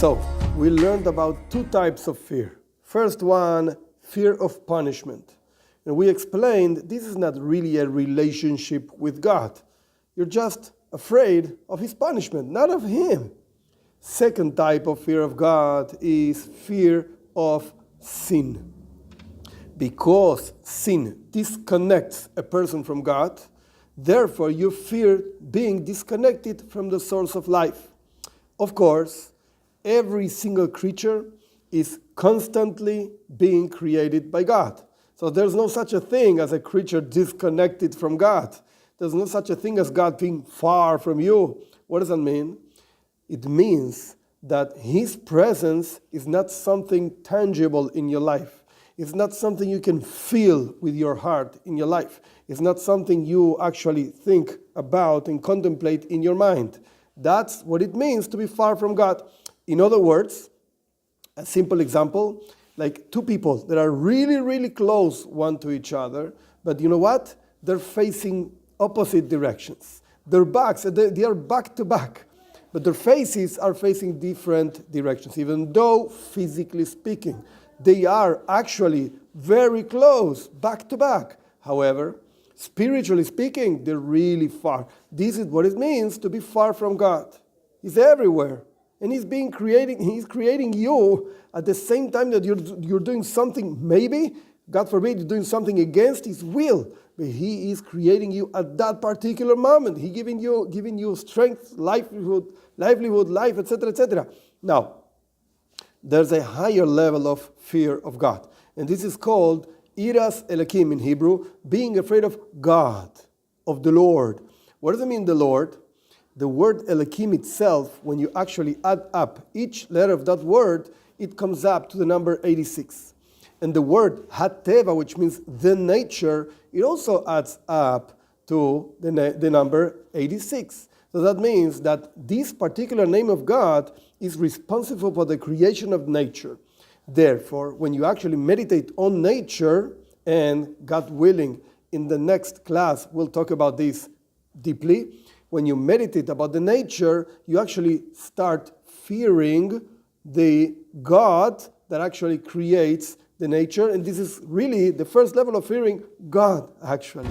So, we learned about two types of fear. First one, fear of punishment. And we explained this is not really a relationship with God. You're just afraid of His punishment, not of Him. Second type of fear of God is fear of sin. Because sin disconnects a person from God, therefore you fear being disconnected from the source of life. Of course, every single creature is constantly being created by God. So there's no such a thing as a creature disconnected from God. There's no such a thing as God being far from you. What does that mean? It means that His presence is not something tangible in your life. It's not something you can feel with your heart in your life. It's not something you actually think about and contemplate in your mind. That's what it means to be far from God. In other words, a simple example, like two people that are really, really close one to each other, but you know what? They're facing opposite directions. Their backs, they are back to back, but their faces are facing different directions, even though physically speaking, they are actually very close, back to back. However, spiritually speaking, they're really far. This is what it means to be far from God. He's everywhere. And He's creating you at the same time that you're doing something, maybe, God forbid, you're doing something against His will. But He is creating you at that particular moment. He's giving you strength, livelihood, life, etc., etc. Now, there's a higher level of fear of God. And this is called Iras Elokim in Hebrew, being afraid of God, of the Lord. What does it mean, the Lord? The word Elokim itself, when you actually add up each letter of that word, it comes up to the number 86. And the word Hateva, which means the nature, it also adds up to the number 86. So that means that this particular name of God is responsible for the creation of nature. Therefore, when you actually meditate on nature, and God willing, in the next class, we'll talk about this deeply. When you meditate about the nature, you actually start fearing the God that actually creates the nature. And this is really the first level of fearing God, actually.